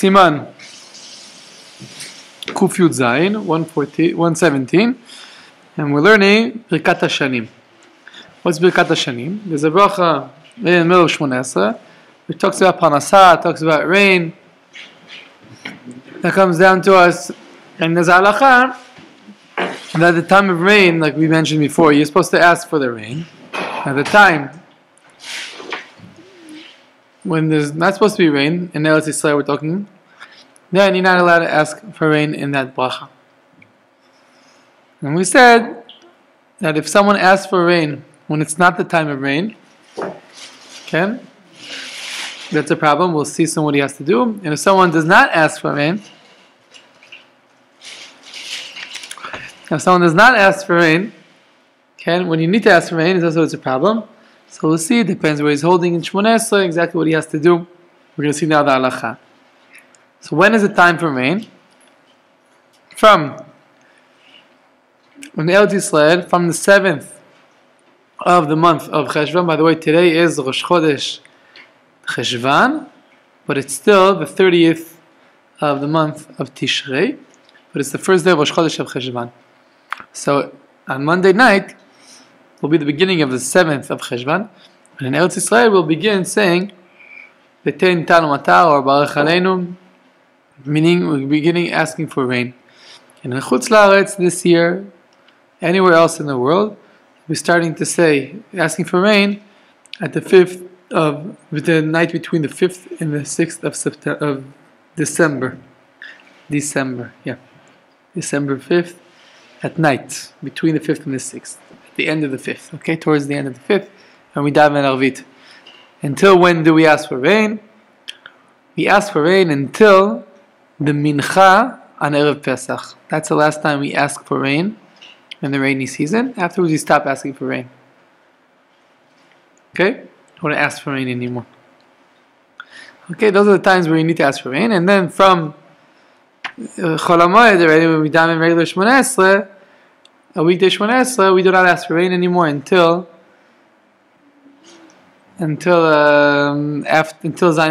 Siman Kuf Yud Zayin 117, and we're learning Birkat HaShanim. What's Birkat HaShanim? There's a bracha in the middle of Shmoneh Esrei which talks about Parnasah, talks about rain. That comes down to us, and there's halacha that at the time of rain, like we mentioned before, you're supposed to ask for the rain. At the time when there's not supposed to be rain, in Eretz Yisrael we're talking, then you're not allowed to ask for rain in that bracha. And we said that if someone asks for rain when it's not the time of rain, okay, that's a problem. We'll see soon what he has to do. And if someone does not ask for rain, okay, when you need to ask for rain, it's a problem. So we'll see. It depends where he's holding in Shmoneh Esrei, exactly what he has to do. We're going to see now the halacha. So when is the time for rain? From the Eretz Yisrael, from the 7th of the month of Cheshvan. By the way, today is Rosh Chodesh Cheshvan, but it's still the 30th of the month of Tishrei, but it's the first day of Rosh Chodesh of Cheshvan. So on Monday night will be the beginning of the 7th of Cheshvan, and in Eretz Yisrael we'll begin saying V'tein tanu matar or Baruch Aleinu, meaning we're beginning asking for rain. And in Chutz La'aretz this year, anywhere else in the world, we're starting to say, asking for rain at the night between the 5th and the 6th of December. December 5th, at night, between the 5th and the 6th, at the end of the 5th, okay, towards the end of the 5th, and we daven Arvit. Until when do we ask for rain? We ask for rain until the Mincha on Erev Pesach. That's the last time we ask for rain in the rainy season. Afterwards we stop asking for rain. Okay? Don't want to ask for rain anymore. Okay, those are the times where you need to ask for rain. And then from Chol HaMoed, already when we daven regular Shmoneh Esrei, a weekday Shmoneh Esrei, we do not ask for rain anymore until Zayin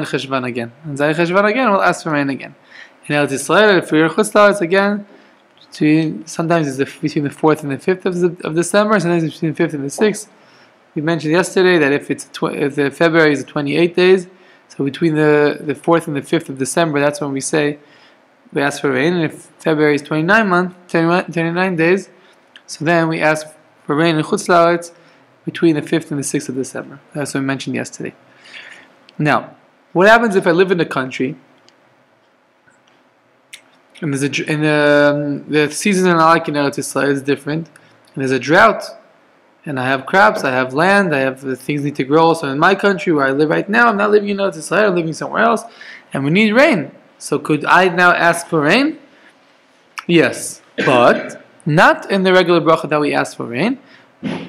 Cheshvan again. And Zayin Cheshvan again, we'll ask for rain again. In Eretz Yisrael, if we're in Chutz La'aretz again, sometimes it's between the 4th and the 5th of December, sometimes it's between the 5th and the 6th. We mentioned yesterday that if the February is 28 days, so between the 4th and the 5th of December, that's when we say we ask for rain. And if February is 29 days, so then we ask for rain in Chutz La'aretz between the 5th and the 6th of December. That's what we mentioned yesterday. Now, what happens if I live in the country and the season in Eretz Yisrael is different, and there's a drought, and I have crops, I have land, I have things need to grow. So in my country where I live right now, I'm not living in Eretz Yisrael, I'm living somewhere else, and we need rain. So could I now ask for rain? Yes, but not in the regular bracha that we ask for rain.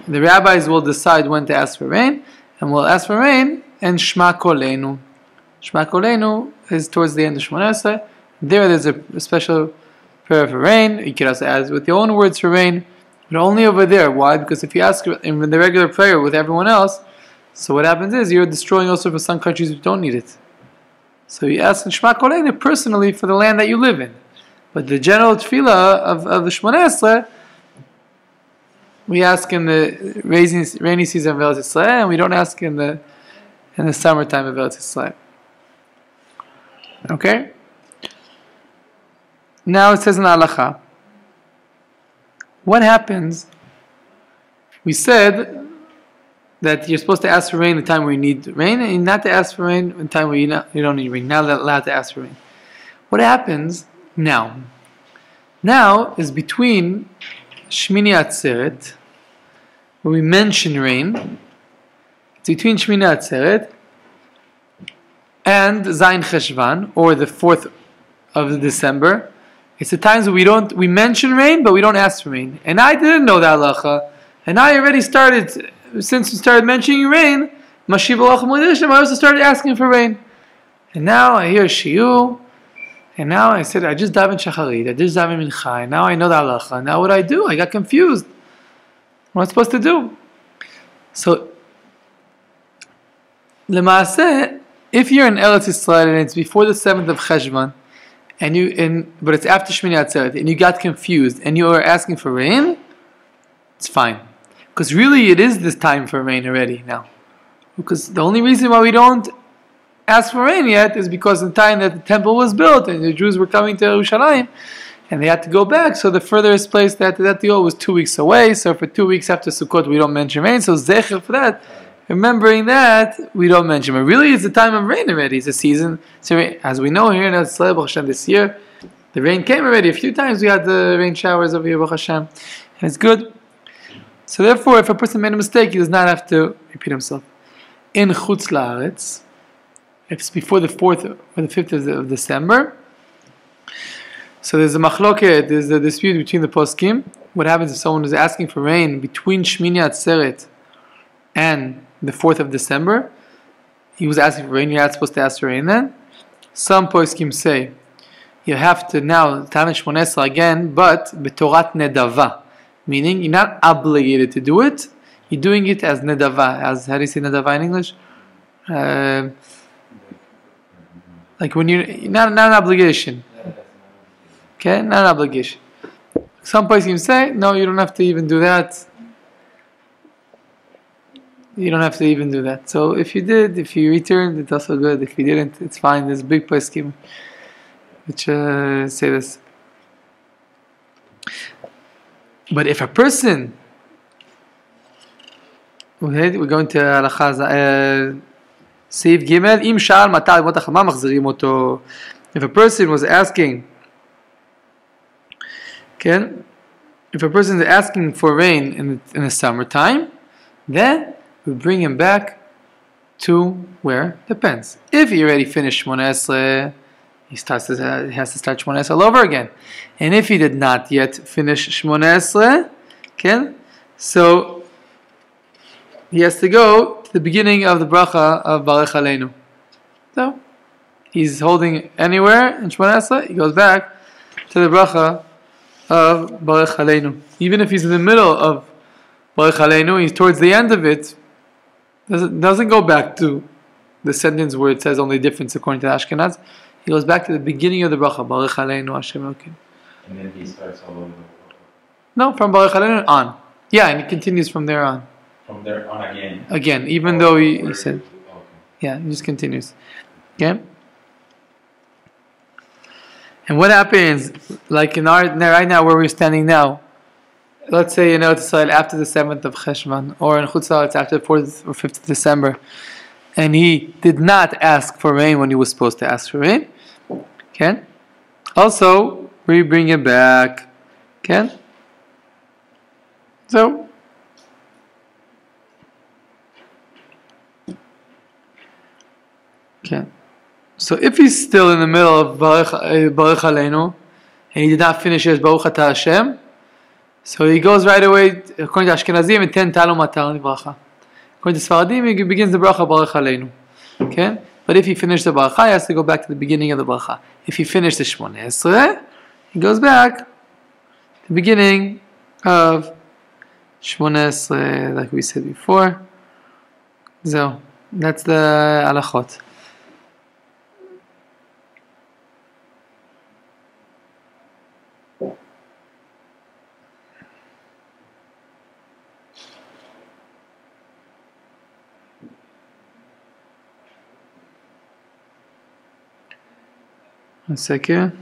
The rabbis will decide when to ask for rain, and we'll ask for rain and Shema Koleinu. Shema Koleinu is towards the end of Shmoneh Esrei. There's a special prayer for rain. You can also add with your own words for rain, but only over there. Why? Because if you ask in the regular prayer with everyone else, so what happens is you're destroying also for some countries who don't need it. So you ask in Shema Koleinu personally for the land that you live in. But the general tefillah of the Shmoneh Esrei, we ask in the rainy season of Eretz Yisrael, and we don't ask in the summertime of Eretz Yisrael. Okay? Now it says in the halacha, what happens? We said that you're supposed to ask for rain the time where you need rain, and not to ask for rain the time where you don't need rain. Now that allowed to ask for rain. What happens now? Now is between Shmini Atzeret, where we mention rain. It's between Shmini Atzeret and Zayin Cheshvan, or the 4th of December. It's the times where we mention rain, but we don't ask for rain. And I didn't know that halacha, and I already started, since we started mentioning rain, Mashiv Orach Modishim, I also started asking for rain. And now I hear Shiur, and now I said, I just daven Shacharit, I just daven Mincha, and now I know the halacha. Now what do I do? I got confused. What am I supposed to do? So, Lemaaseh, if you're in Eretz Yisrael and it's before the 7th of Cheshvan, but it's after Shmini Atzeret, and you got confused, and you are asking for rain, it's fine. Because really it is this time for rain already now. Because the only reason why we don't ask for rain yet is because in the time that the temple was built and the Jews were coming to Yerushalayim and they had to go back, so the furthest place that they had to go was 2 weeks away. So for 2 weeks after Sukkot we don't mention rain. So zecher for that, remembering that, we don't mention it. Really it's the time of rain already. It's a season. So as we know here in Eretz Yisrael, Baruch Hashem, this year, the rain came already. A few times we had the rain showers over here, Baruch Hashem. And it's good. So therefore, if a person made a mistake, he does not have to repeat himself. In Chutz La'aretz, if it's before the 4th or the 5th of December, so there's a machloket, there's a dispute between the poskim. What happens if someone is asking for rain between Shmini Atzeret and the 4th of December? He was asking for rain, you're not supposed to ask for rain then. Some poskim say, you have to now, Taman Shmoneh Esrei again, but b'torat nedava. Meaning, you're not obligated to do it. You're doing it as nedava. As how do you say nedava in English? Like when you're not an obligation. Okay, not an obligation. Some places you say, no, you don't have to even do that. You don't have to even do that. So if you did, if you returned, it's also good. If you didn't, it's fine. There's a big place scheme which say this. But if a person, we're going to Halacha Seif Gimel, Im Sha'al Matar Yemot HaChama Machzirim Oto. If a person was asking, okay, if a person is asking for rain in the summertime, then we bring him back to where? Depends. If he already finished Shmoneh Esrei, he has to start Shmoneh Esrei all over again. And if he did not yet finish Shmoneh Esrei, okay, so he has to go to the beginning of the bracha of Barech Aleinu. So he's holding anywhere in Shmoneh Esrei, he goes back to the bracha of Barech Aleinu. Even if he's in the middle of Barech Aleinu, he's towards the end of it, doesn't go back to the sentence where it says only difference according to the Ashkenaz. He goes back to the beginning of the bracha, Barech Aleinu Hashem Elokeinu. And then he starts all over. No, from Barech Aleinu on. Yeah, and he continues from there on. From there on again. Again, even though he said, yeah, he just continues. Okay. And what happens, like right now where we're standing now, let's say in Eretz Yisrael after the 7th of Cheshvan, or in Chutz La'aretz after the 4th or 5th of December, and he did not ask for rain when he was supposed to ask for rain, okay? Also, we bring it back, okay? So, okay. So if he's still in the middle of Barech Aleinu, and he did not finish his Baruch Atah Hashem, so he goes right away, according to Ashkenazim, and 10 Talo Matar Livracha. According to Sfaradim, he begins the bracha Barech Aleinu. Okay? But if he finished the bracha, he has to go back to the beginning of the bracha. If he finished the Shmoneh Esrei, he goes back to the beginning of Shmoneh Esrei, like we said before. So, that's the halachot. One second.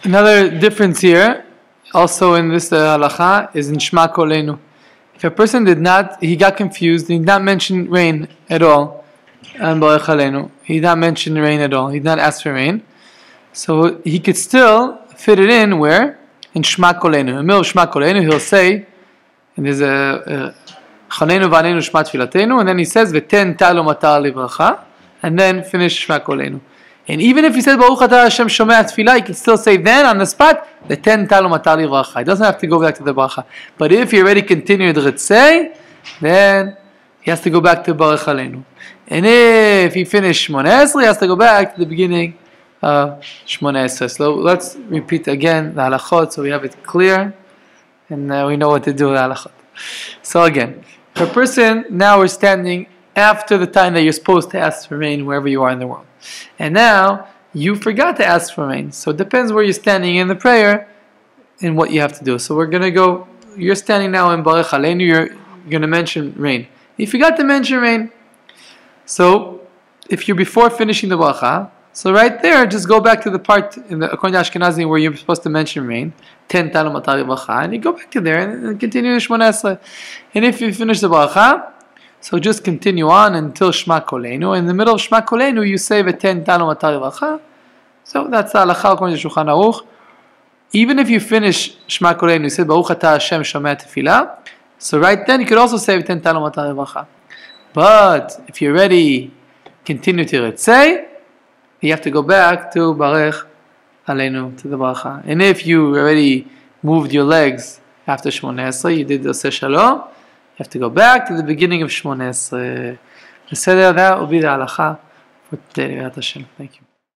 Another difference here, also in this halacha, is in Shma Kolenu. If a person he got confused, he did not mention rain at all, and Barech Aleinu, he did not mention rain at all, he did not ask for rain, so he could still fit it in where? In Shma Kolenu. In the middle of Shma Kolenu, he'll say, and there's a Chanenu v'anenu shma tfilatenu, and then he says v'ten talo matar livracha, and then finish Shma Kolenu. And even if he says Baruch Atah Hashem Shomea Tfilah, he can still say then on the spot v'ten talo matar livracha. He doesn't have to go back to the bracha. But if he already continued Ritzei, then he has to go back to Barech Aleinu. And if he finished Shmoneh Esrei, he has to go back to the beginning Shmoneh Esrei. So let's repeat again the halachot so we have it clear and we know what to do with the halachot. So again, for a person, now we're standing after the time that you're supposed to ask for rain wherever you are in the world. And now you forgot to ask for rain. So it depends where you're standing in the prayer and what you have to do. So we're going to go, you're standing now in Barech Aleinu, you're going to mention rain. You forgot to mention rain. So if you're before finishing the bracha, so right there, just go back to the part in the according to Ashkenazi where you're supposed to mention rain, 10 Talum Atari Bracha, and you go back to there and continue the Shmoneh Esrei. And if you finish the bracha, so just continue on until Shema Koleinu. In the middle of Shema Koleinu, you say the 10 Talum Atari Bracha. So that's the halacha according to Shulchan Aruch. Even if you finish Shema Koleinu, you say Baruch Atah Hashem Shomea Tefillah. So right then you could also say the 10 Talum Atari Bracha. But if you're ready, continue to Retzei. You have to go back to Barech Aleinu, to the Bracha. And if you already moved your legs after Shmoneh Esrei, you did the Oseh Shalom, you have to go back to the beginning of Shmoneh Esrei. That will be the halacha for today. Thank you.